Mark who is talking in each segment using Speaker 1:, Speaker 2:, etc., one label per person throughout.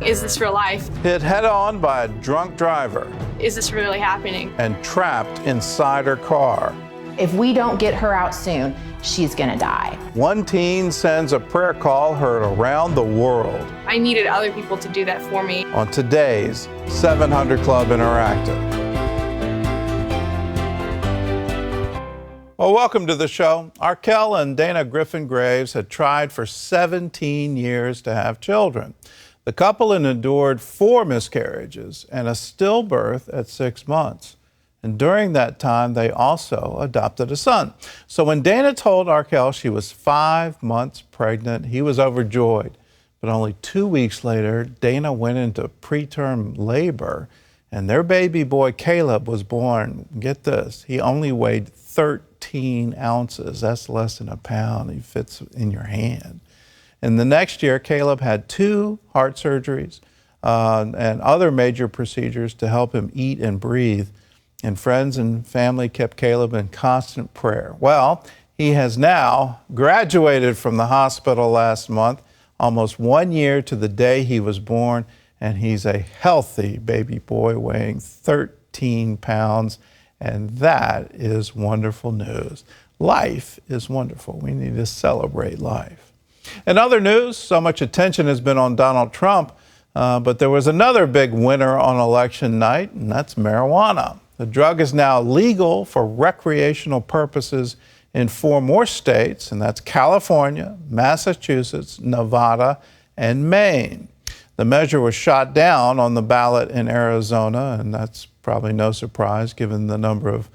Speaker 1: Is this real life?
Speaker 2: Hit head-on by a drunk driver.
Speaker 1: Is this really happening?
Speaker 2: And trapped inside her car.
Speaker 3: If we don't get her out soon, she's gonna die.
Speaker 2: One teen sends a prayer call heard around the world.
Speaker 1: I needed other people to do that for me.
Speaker 2: On today's 700 Club Interactive. Well, welcome to the show. Arkell and Dana Griffin Graves had tried for 17 years to have children. The couple had endured 4 miscarriages and a stillbirth at 6 months. And during that time, they also adopted a son. So when Dana told Arkell she was 5 months pregnant, he was overjoyed. But only 2 weeks later, Dana went into preterm labor, and their baby boy, Caleb, was born. Get this, he only weighed 13 ounces. That's less than a pound. He fits in your hand. And the next year, Caleb had 2 heart surgeries and other major procedures to help him eat and breathe. And friends and family kept Caleb in constant prayer. Well, he has now graduated from the hospital last month, almost 1 year to the day he was born, and he's a healthy baby boy weighing 13 pounds, and that is wonderful news. Life is wonderful. We need to celebrate life. In other news, so much attention has been on Donald Trump, but there was another big winner on election night, and that's marijuana. The drug is now legal for recreational purposes in 4 more states, and that's California, Massachusetts, Nevada, and Maine. The measure was shot down on the ballot in Arizona, and that's probably no surprise given the number of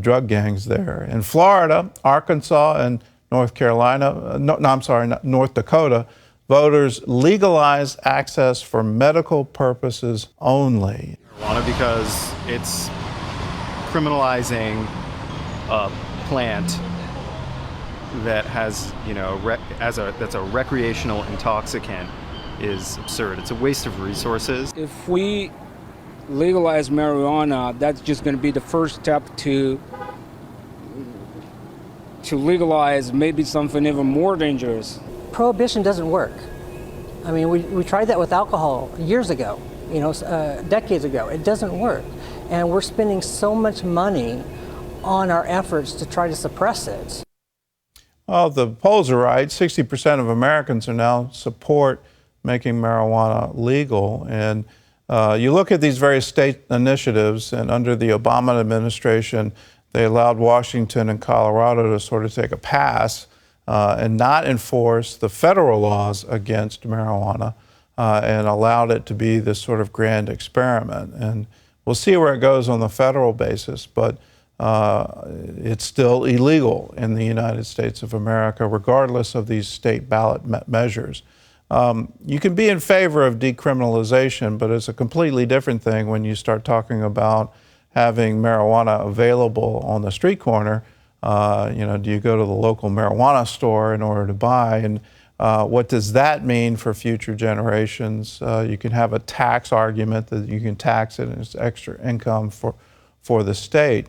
Speaker 2: drug gangs there. In Florida, Arkansas, and North Dakota, voters legalized access for medical purposes only.
Speaker 4: Marijuana because it's criminalizing a plant that has, that's a recreational intoxicant is absurd. It's a waste of resources.
Speaker 5: If we legalize marijuana, that's just going to be the first step to legalize maybe something even more dangerous.
Speaker 6: Prohibition doesn't work. I mean, we tried that with alcohol years ago, decades ago. It doesn't work. And we're spending so much money on our efforts to try to suppress it.
Speaker 2: Well, the polls are right. 60% of Americans are now support making marijuana legal. And you look at these various state initiatives, and under the Obama administration, they allowed Washington and Colorado to sort of take a pass and not enforce the federal laws against marijuana and allowed it to be this sort of grand experiment. And we'll see where it goes on the federal basis, but it's still illegal in the United States of America, regardless of these state ballot measures. You can be in favor of decriminalization, but it's a completely different thing when you start talking about having marijuana available on the street corner. Do you go to the local marijuana store in order to buy? And what does that mean for future generations? You can have a tax argument that you can tax it and it's extra income for the state.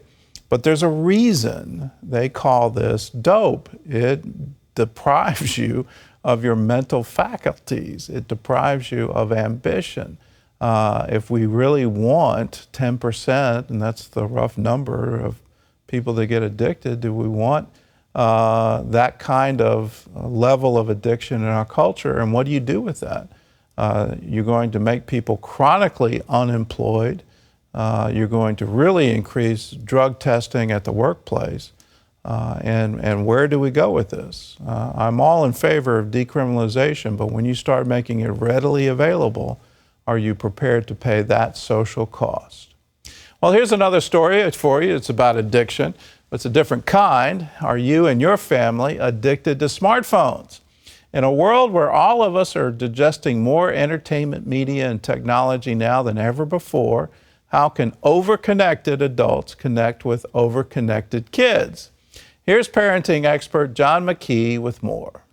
Speaker 2: But there's a reason they call this dope. It deprives you of your mental faculties. It deprives you of ambition. If we really want 10%, and that's the rough number of people that get addicted, do we want that kind of level of addiction in our culture? And what do you do with that? You're going to make people chronically unemployed. You're going to really increase drug testing at the workplace. And where do we go with this? I'm all in favor of decriminalization, but when you start making it readily available, are you prepared to pay that social cost? Well, here's another story for you. It's about addiction. It's a different kind. Are you and your family addicted to smartphones? In a world where all of us are digesting more entertainment media and technology now than ever before, how can overconnected adults connect with overconnected kids? Here's parenting expert John McKee with more.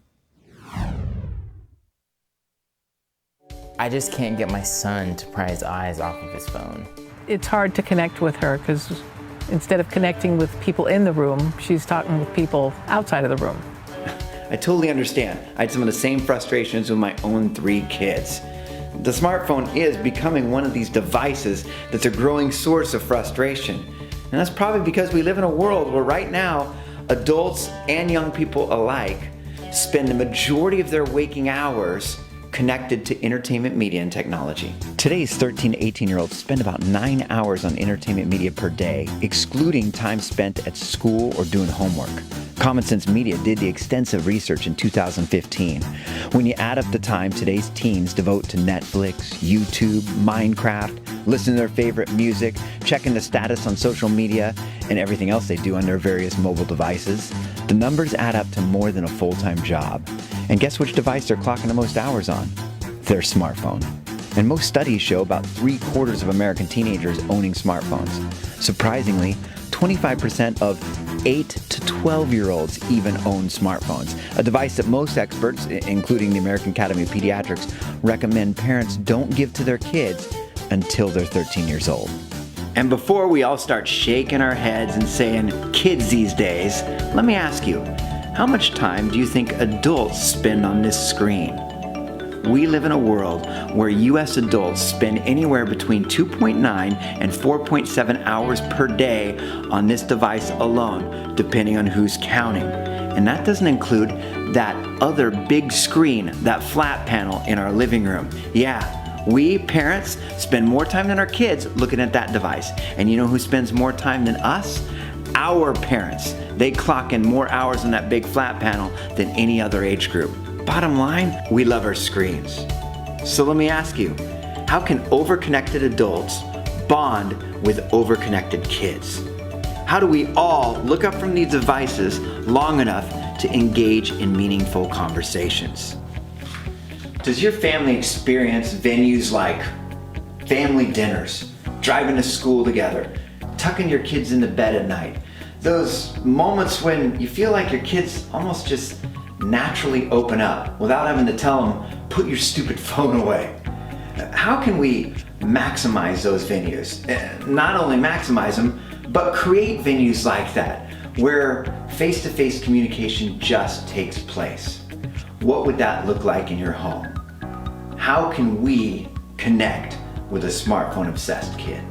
Speaker 7: I just can't get my son to pry his eyes off of his phone.
Speaker 8: It's hard to connect with her because instead of connecting with people in the room, she's talking with people outside of the room.
Speaker 9: I totally understand. I had some of the same frustrations with my own 3 kids. The smartphone is becoming one of these devices that's a growing source of frustration. And that's probably because we live in a world where right now, adults and young people alike spend the majority of their waking hours connected to entertainment media and technology. Today's 13 to 18-year-olds spend about 9 hours on entertainment media per day, excluding time spent at school or doing homework. Common Sense Media did the extensive research in 2015. When you add up the time today's teens devote to Netflix, YouTube, Minecraft, listening to their favorite music, checking the status on social media, and everything else they do on their various mobile devices, the numbers add up to more than a full-time job. And guess which device they're clocking the most hours on? Their smartphone. And most studies show about 3/4 of American teenagers owning smartphones. Surprisingly, 25% of 8 to 12-year-olds even own smartphones, a device that most experts, including the American Academy of Pediatrics, recommend parents don't give to their kids until they're 13 years old. And before we all start shaking our heads and saying, kids these days, let me ask you, how much time do you think adults spend on this screen? We live in a world where U.S. adults spend anywhere between 2.9 and 4.7 hours per day on this device alone, depending on who's counting. And that doesn't include that other big screen, that flat panel in our living room. Yeah. We, parents, spend more time than our kids looking at that device. And you know who spends more time than us? Our parents. They clock in more hours on that big flat panel than any other age group. Bottom line, we love our screens. So let me ask you, how can overconnected adults bond with overconnected kids? How do we all look up from these devices long enough to engage in meaningful conversations? Does your family experience venues like family dinners, driving to school together, tucking your kids into bed at night? Those moments when you feel like your kids almost just naturally open up without having to tell them, put your stupid phone away. How can we maximize those venues? Not only maximize them, but create venues like that where face-to-face communication just takes place. What would that look like in your home? How can we connect with a smartphone-obsessed kid?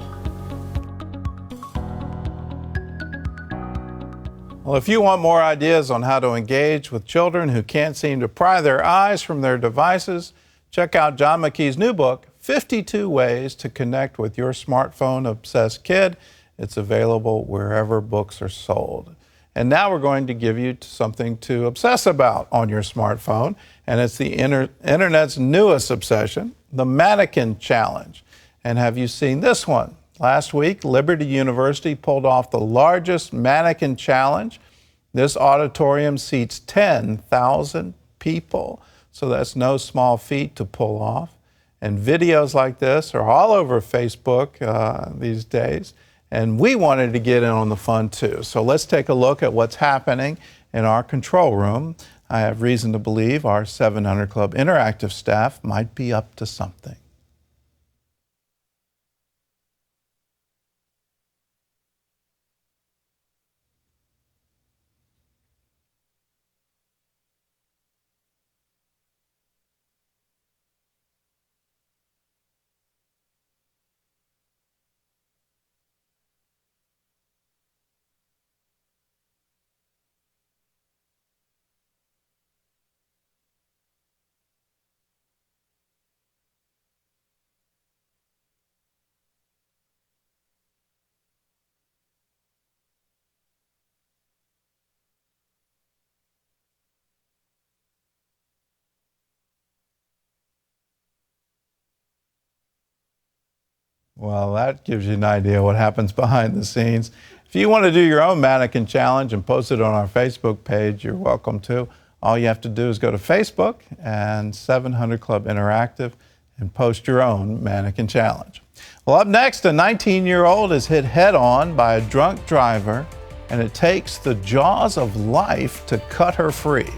Speaker 2: Well, if you want more ideas on how to engage with children who can't seem to pry their eyes from their devices, check out John McKee's new book, 52 Ways to Connect with Your Smartphone-Obsessed Kid. It's available wherever books are sold. And now we're going to give you something to obsess about on your smartphone, and it's the internet's newest obsession, the Mannequin Challenge. And have you seen this one? Last week, Liberty University pulled off the largest mannequin challenge. This auditorium seats 10,000 people, so that's no small feat to pull off. And videos like this are all over Facebook these days, and we wanted to get in on the fun too. So let's take a look at what's happening in our control room. I have reason to believe our 700 Club Interactive staff might be up to something. Well, that gives you an idea what happens behind the scenes. If you want to do your own mannequin challenge and post it on our Facebook page, you're welcome to. All you have to do is go to Facebook and 700 Club Interactive and post your own mannequin challenge. Well, up next, a 19-year-old is hit head-on by a drunk driver, and it takes the jaws of life to cut her free.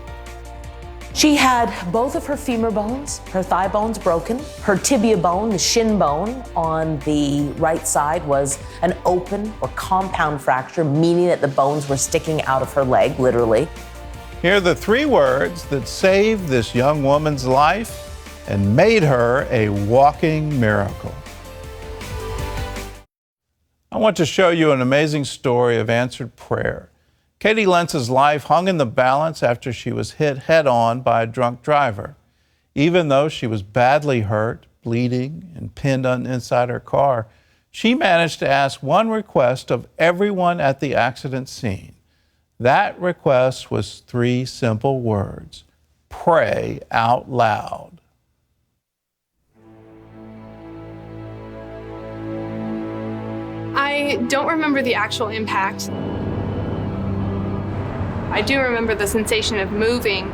Speaker 10: She had both of her femur bones, her thigh bones broken. Her tibia bone, the shin bone on the right side, was an open or compound fracture, meaning that the bones were sticking out of her leg, literally.
Speaker 2: Here are the 3 words that saved this young woman's life and made her a walking miracle. I want to show you an amazing story of answered prayer. Katie Lentz's life hung in the balance after she was hit head-on by a drunk driver. Even though she was badly hurt, bleeding, and pinned inside her car, she managed to ask one request of everyone at the accident scene. That request was 3 simple words: pray out loud.
Speaker 1: I don't remember the actual impact. I do remember the sensation of moving.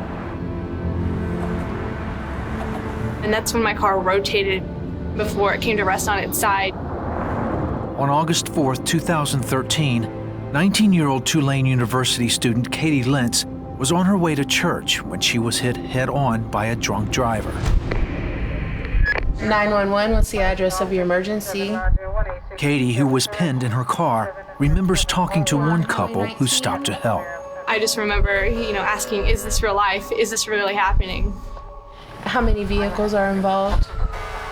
Speaker 1: And that's when my car rotated before it came to rest on its side.
Speaker 11: On August 4th, 2013, 19-year-old Tulane University student Katie Lentz was on her way to church when she was hit head-on by a drunk driver.
Speaker 12: 911, what's the address of your emergency?
Speaker 11: Katie, who was pinned in her car, remembers talking to one couple who stopped to help.
Speaker 1: I just remember, asking, is this real life? Is this really happening?
Speaker 12: How many vehicles are involved?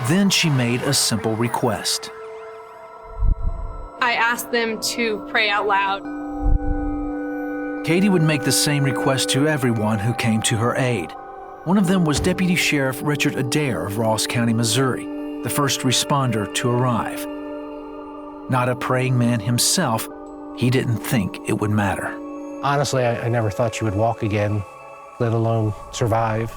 Speaker 11: Then she made a simple request.
Speaker 1: I asked them to pray out loud.
Speaker 11: Katie would make the same request to everyone who came to her aid. One of them was Deputy Sheriff Richard Adair of Ross County, Missouri, the first responder to arrive. Not a praying man himself, he didn't think it would matter.
Speaker 13: Honestly, I never thought she would walk again, let alone survive.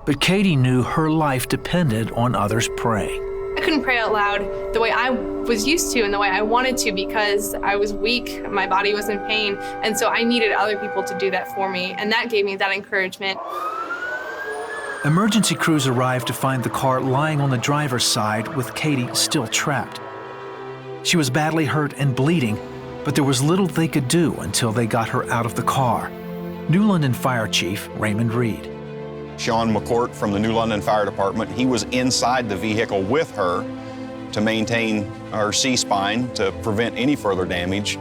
Speaker 11: But Katie knew her life depended on others praying.
Speaker 1: I couldn't pray out loud the way I was used to and the way I wanted to because I was weak, my body was in pain, and so I needed other people to do that for me, and that gave me that encouragement.
Speaker 11: Emergency crews arrived to find the car lying on the driver's side with Katie still trapped. She was badly hurt and bleeding, but there was little they could do until they got her out of the car. New London Fire Chief Raymond Reed.
Speaker 14: Sean McCourt from the New London Fire Department, he was inside the vehicle with her to maintain her C-spine to prevent any further damage.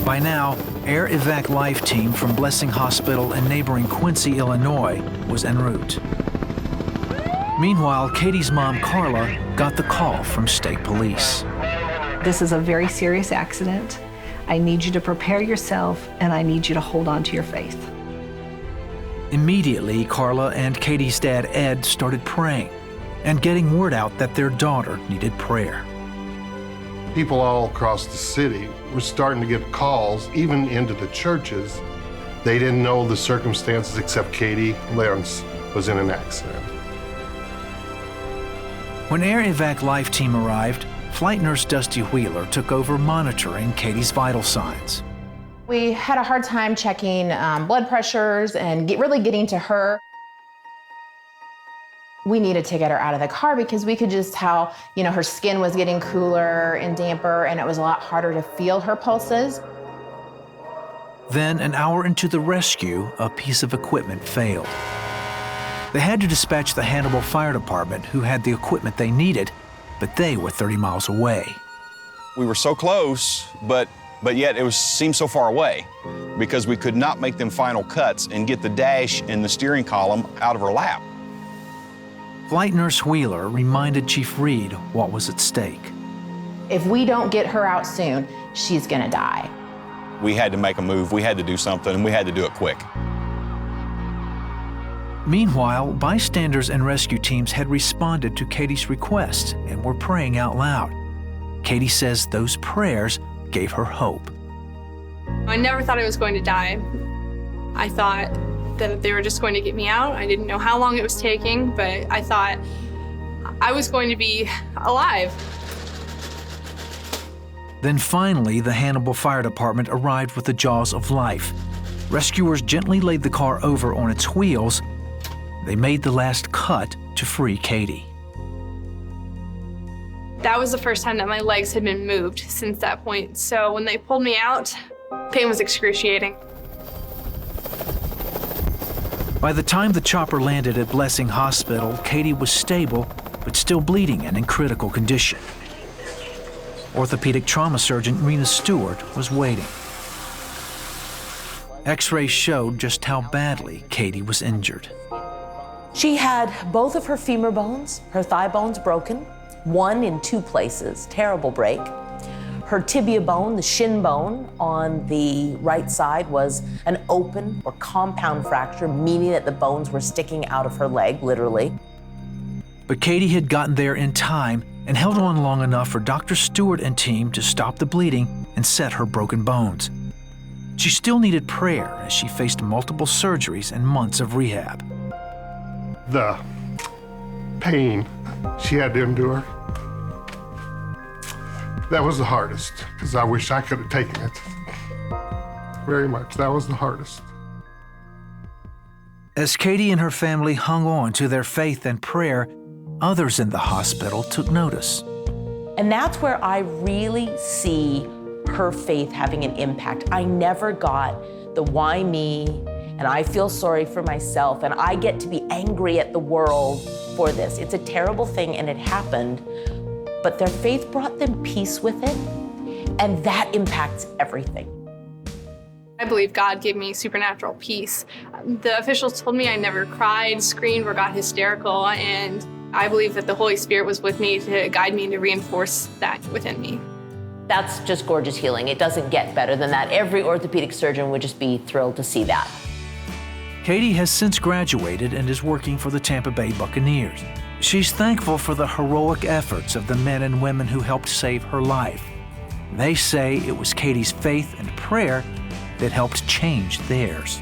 Speaker 11: By now, Air Evac Life Team from Blessing Hospital in neighboring Quincy, Illinois, was en route. Meanwhile, Katie's mom, Carla, got the call from state police.
Speaker 15: This is a very serious accident. I need you to prepare yourself, and I need you to hold on to your faith.
Speaker 11: Immediately, Carla and Katie's dad, Ed, started praying and getting word out that their daughter needed prayer.
Speaker 16: People all across the city were starting to get calls, even into the churches. They didn't know the circumstances except Katie Lentz was in an accident.
Speaker 11: When Air Evac Life Team arrived, Flight Nurse Dusty Wheeler took over monitoring Katie's vital signs.
Speaker 3: We had a hard time checking blood pressures and really getting to her. We needed to get her out of the car because we could just tell, her skin was getting cooler and damper, and it was a lot harder to feel her pulses.
Speaker 11: Then, an hour into the rescue, a piece of equipment failed. They had to dispatch the Hannibal Fire Department, who had the equipment they needed, but they were 30 miles away.
Speaker 14: We were so close, but yet it seemed so far away because we could not make them final cuts and get the dash and the steering column out of her lap.
Speaker 11: Flight Nurse Wheeler reminded Chief Reed what was at stake.
Speaker 3: If we don't get her out soon, she's gonna die.
Speaker 14: We had to make a move, we had to do something, and we had to do it quick.
Speaker 11: Meanwhile, bystanders and rescue teams had responded to Katie's request and were praying out loud. Katie says those prayers gave her hope.
Speaker 1: I never thought I was going to die. I thought that they were just going to get me out. I didn't know how long it was taking, but I thought I was going to be alive.
Speaker 11: Then finally, the Hannibal Fire Department arrived with the jaws of life. Rescuers gently laid the car over on its wheels. They made the last cut to free Katie.
Speaker 1: That was the first time that my legs had been moved since that point. So when they pulled me out, pain was excruciating.
Speaker 11: By the time the chopper landed at Blessing Hospital, Katie was stable, but still bleeding and in critical condition. Orthopedic trauma surgeon Rena Stewart was waiting. X-rays showed just how badly Katie was injured.
Speaker 10: She had both of her femur bones, her thigh bones broken, one in 2 places, terrible break. Her tibia bone, the shin bone on the right side, was an open or compound fracture, meaning that the bones were sticking out of her leg, literally.
Speaker 11: But Katie had gotten there in time and held on long enough for Dr. Stewart and team to stop the bleeding and set her broken bones. She still needed prayer as she faced multiple surgeries and months of rehab.
Speaker 16: The pain she had to endure, that was the hardest, because I wish I could have taken it. Very much, that was the hardest.
Speaker 11: As Katie and her family hung on to their faith and prayer, others in the hospital took notice.
Speaker 10: And that's where I really see her faith having an impact. I never got the why me, and I feel sorry for myself, and I get to be angry at the world for this. It's a terrible thing, and it happened, but their faith brought them peace with it, and that impacts everything.
Speaker 1: I believe God gave me supernatural peace. The officials told me I never cried, screamed, or got hysterical, and I believe that the Holy Spirit was with me to guide me and to reinforce that within me.
Speaker 10: That's just gorgeous healing. It doesn't get better than that. Every orthopedic surgeon would just be thrilled to see that.
Speaker 11: Katie has since graduated and is working for the Tampa Bay Buccaneers. She's thankful for the heroic efforts of the men and women who helped save her life. They say it was Katie's faith and prayer that helped change theirs.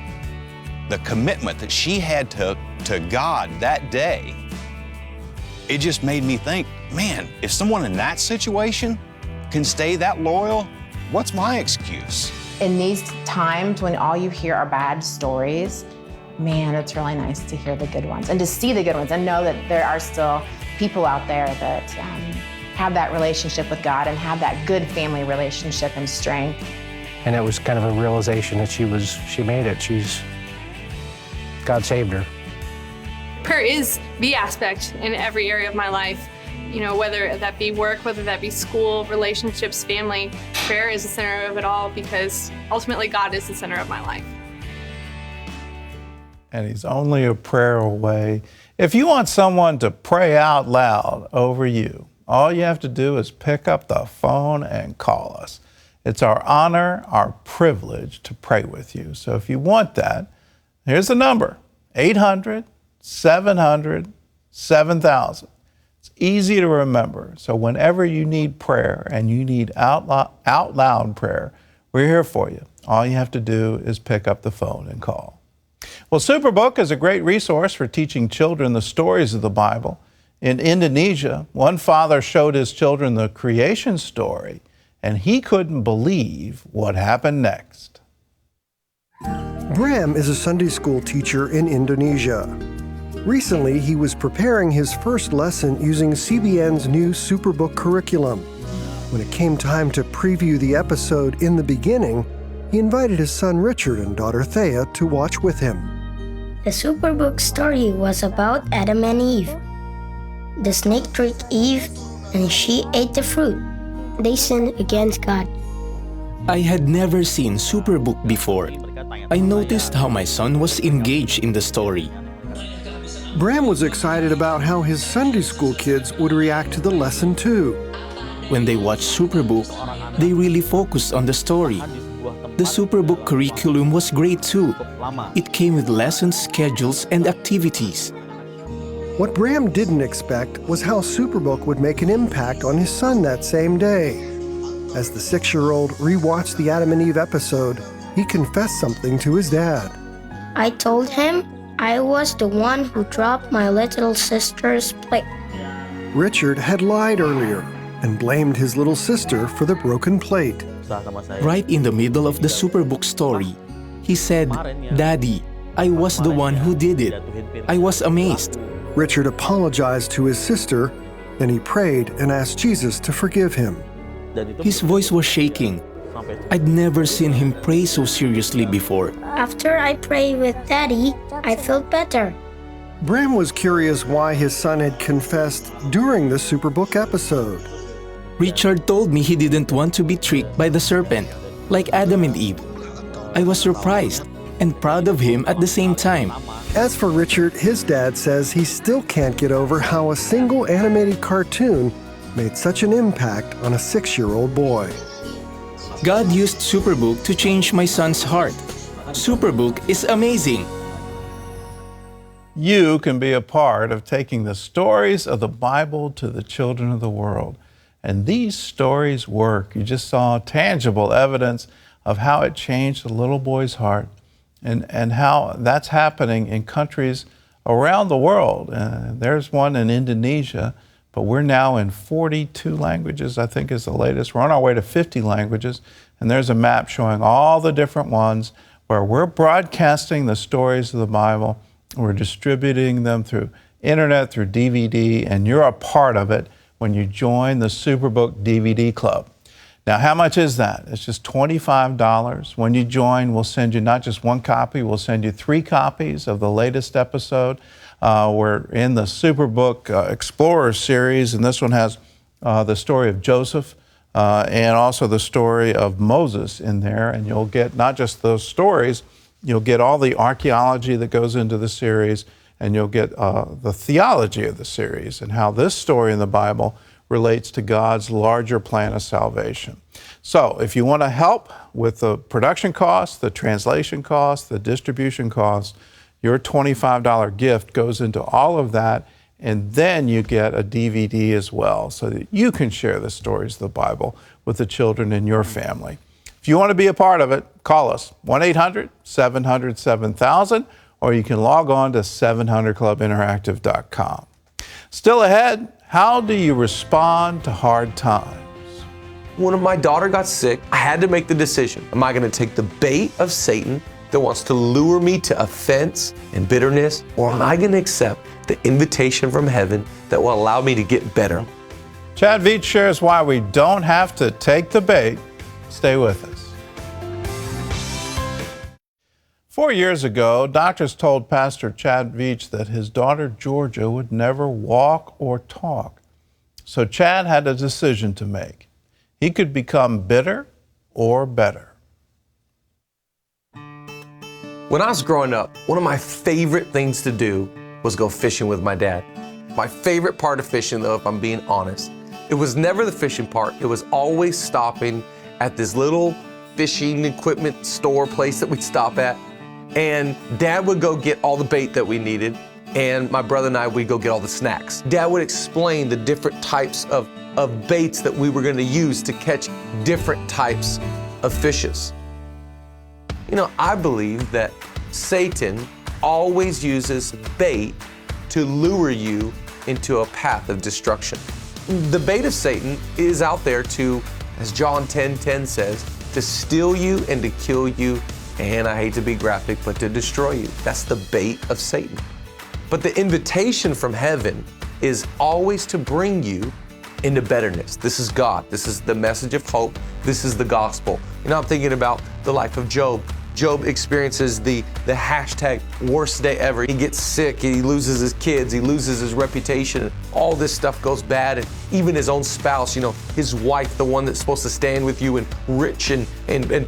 Speaker 14: The commitment that she had to God that day, it just made me think, man, if someone in that situation can stay that loyal, what's my excuse?
Speaker 3: In these times when all you hear are bad stories, man, it's really nice to hear the good ones and to see the good ones and know that there are still people out there that have that relationship with God and have that good family relationship and strength.
Speaker 13: And it was kind of a realization that she made it. God saved her.
Speaker 1: Prayer is the aspect in every area of my life. You know, whether that be work, whether that be school, relationships, family, prayer is the center of it all because ultimately God is the center of my life.
Speaker 2: And He's only a prayer away. If you want someone to pray out loud over you, all you have to do is pick up the phone and call us. It's our honor, our privilege to pray with you. So if you want that, here's the number, 800-700-7000. It's easy to remember. So whenever you need prayer and you need out loud prayer, we're here for you. All you have to do is pick up the phone and call. Well, Superbook is a great resource for teaching children the stories of the Bible. In Indonesia, one father showed his children the creation story, and he couldn't believe what happened next.
Speaker 17: Bram is a Sunday school teacher in Indonesia. Recently, he was preparing his first lesson using CBN's new Superbook curriculum. When it came time to preview the episode in the beginning, he invited his son Richard and daughter Thea to watch with him.
Speaker 18: The Superbook story was about Adam and Eve. The snake tricked Eve, and she ate the fruit. They sinned against God.
Speaker 19: I had never seen Superbook before. I noticed how my son was engaged in the story.
Speaker 17: Bram was excited about how his Sunday school kids would react to the lesson too.
Speaker 19: When they watched Superbook, they really focused on the story. The Superbook curriculum was great too. It came with lessons, schedules, and activities.
Speaker 17: What Bram didn't expect was how Superbook would make an impact on his son that same day. As the 6-year-old rewatched the Adam and Eve episode, he confessed something to his dad.
Speaker 18: I told him I was the one who dropped my little sister's plate.
Speaker 17: Richard had lied earlier and blamed his little sister for the broken plate.
Speaker 19: Right in the middle of the Superbook story, he said, "Daddy, I was the one who did it." I was amazed.
Speaker 17: Richard apologized to his sister, then he prayed and asked Jesus to forgive him.
Speaker 19: His voice was shaking. I'd never seen him pray so seriously before.
Speaker 18: After I prayed with Daddy, I felt better.
Speaker 17: Bram was curious why his son had confessed during the Superbook episode.
Speaker 19: Richard told me he didn't want to be tricked by the serpent, like Adam and Eve. I was surprised and proud of him at the same time.
Speaker 17: As for Richard, his dad says he still can't get over how a single animated cartoon made such an impact on a 6-year-old boy.
Speaker 19: God used Superbook to change my son's heart. Superbook is amazing.
Speaker 2: You can be a part of taking the stories of the Bible to the children of the world. And these stories work. You just saw tangible evidence of how it changed a little boy's heart and how that's happening in countries around the world. There's one in Indonesia, but we're now in 42 languages, I think is the latest. We're on our way to 50 languages, and there's a map showing all the different ones where we're broadcasting the stories of the Bible. We're distributing them through internet, through DVD, and you're a part of it when you join the Superbook DVD Club. Now, how much is that? It's just $25. When you join, we'll send you not just one copy, we'll send you 3 copies of the latest episode. We're in the Superbook Explorer series, and this one has the story of Joseph and also the story of Moses in there. And you'll get not just those stories, you'll get all the archaeology that goes into the series, and you'll get the theology of the series and how this story in the Bible relates to God's larger plan of salvation. So if you want to help with the production costs, the translation costs, the distribution costs, your $25 gift goes into all of that, and then you get a DVD as well so that you can share the stories of the Bible with the children in your family. If you want to be a part of it, call us, 1-800-700-7000, or you can log on to 700clubinteractive.com. Still ahead, how do you respond to hard times?
Speaker 20: When my daughter got sick, I had to make the decision. Am I going to take the bait of Satan that wants to lure me to offense and bitterness, or am I going to accept the invitation from heaven that will allow me to get better?
Speaker 2: Chad Veach shares why we don't have to take the bait. Stay with us. 4 years ago, doctors told Pastor Chad Veach that his daughter Georgia would never walk or talk. So Chad had a decision to make. He could become bitter or better.
Speaker 20: When I was growing up, one of my favorite things to do was go fishing with my dad. My favorite part of fishing, though, if I'm being honest, it was never the fishing part. It was always stopping at this little fishing equipment store place that we'd stop at. And Dad would go get all the bait that we needed, and my brother and I, we'd go get all the snacks. Dad would explain the different types of baits that we were going to use to catch different types of fishes. You know, I believe that Satan always uses bait to lure you into a path of destruction. The bait of Satan is out there to, as John 10:10 says, to steal you and to kill you, and I hate to be graphic, but to destroy you. That's the bait of Satan. But the invitation from heaven is always to bring you into betterness. This is God. This is the message of hope. This is the gospel. You know, I'm thinking about the life of Job. Job experiences the hashtag worst day ever. He gets sick, he loses his kids, he loses his reputation, all this stuff goes bad, and even his own spouse, you know, his wife, the one that's supposed to stand with you in rich and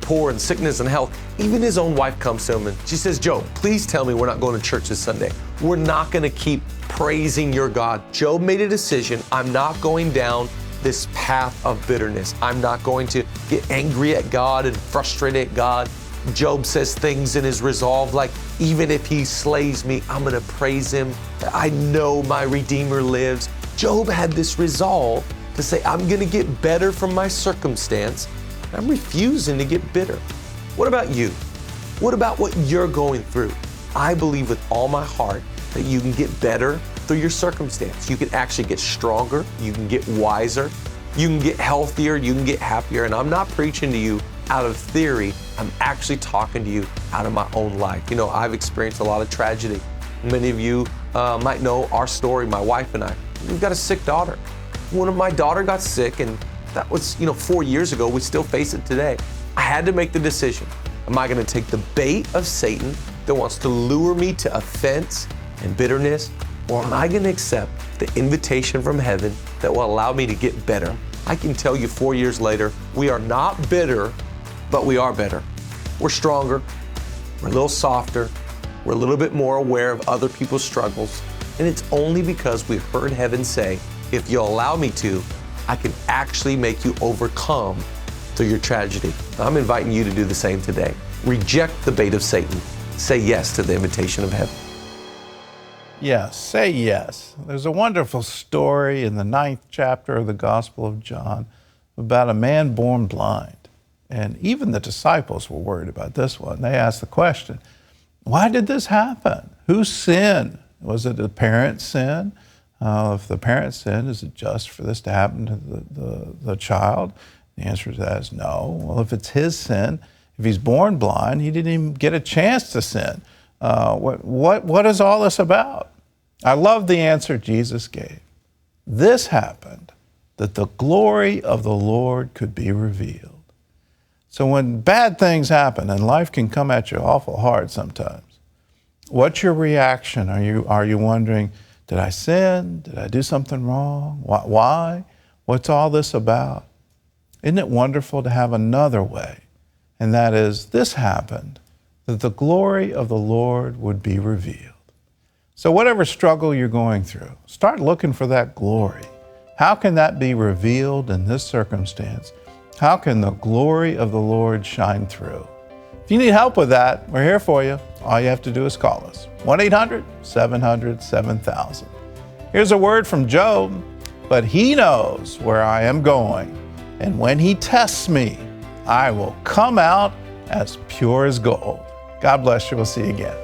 Speaker 20: poor and sickness and health, even his own wife comes to him and she says, Job, please tell me we're not going to church this Sunday. We're not going to keep praising your God. Job made a decision. I'm not going down this path of bitterness. I'm not going to get angry at God and frustrated at God. Job says things in his resolve like, even if he slays me, I'm going to praise him. I know my Redeemer lives. Job had this resolve to say, I'm going to get better from my circumstance. I'm refusing to get bitter. What about you? What about what you're going through? I believe with all my heart that you can get better through your circumstance. You can actually get stronger. You can get wiser. You can get healthier. You can get happier. And I'm not preaching to you out of theory. I'm actually talking to you out of my own life. You know, I've experienced a lot of tragedy. Many of you might know our story, my wife and I. We've got a sick daughter. When my daughter got sick, and that was, 4 years ago, we still face it today. I had to make the decision. Am I going to take the bait of Satan that wants to lure me to offense and bitterness, or am I going to accept the invitation from heaven that will allow me to get better? I can tell you 4 years later, we are not bitter, but we are better. We're stronger, we're a little softer, We're a little bit more aware of other people's struggles. And it's only because we've heard heaven say, if you'll allow me to, I can actually make you overcome through your tragedy. I'm inviting you to do the same today. Reject the bait of Satan. Say yes to the invitation of heaven.
Speaker 2: Yes, say yes. There's a wonderful story in the 9th chapter of the Gospel of John about a man born blind. And even the disciples were worried about this one. They asked the question, why did this happen? Whose sin? Was it the parent's sin? If the parent's sin, is it just for this to happen to the child? The answer to that is no. Well, if it's his sin, if he's born blind, he didn't even get a chance to sin. What is all this about? I love the answer Jesus gave. This happened that the glory of the Lord could be revealed. So when bad things happen, and life can come at you awful hard sometimes, what's your reaction? Are you wondering, did I sin? Did I do something wrong? Why? What's all this about? Isn't it wonderful to have another way? And that is, this happened that the glory of the Lord would be revealed. So whatever struggle you're going through, start looking for that glory. How can that be revealed in this circumstance? How can the glory of the Lord shine through? If you need help with that, we're here for you. All you have to do is call us, 1-800-700-7000. Here's a word from Job, but he knows where I am going, and when he tests me, I will come out as pure as gold. God bless you. We'll see you again.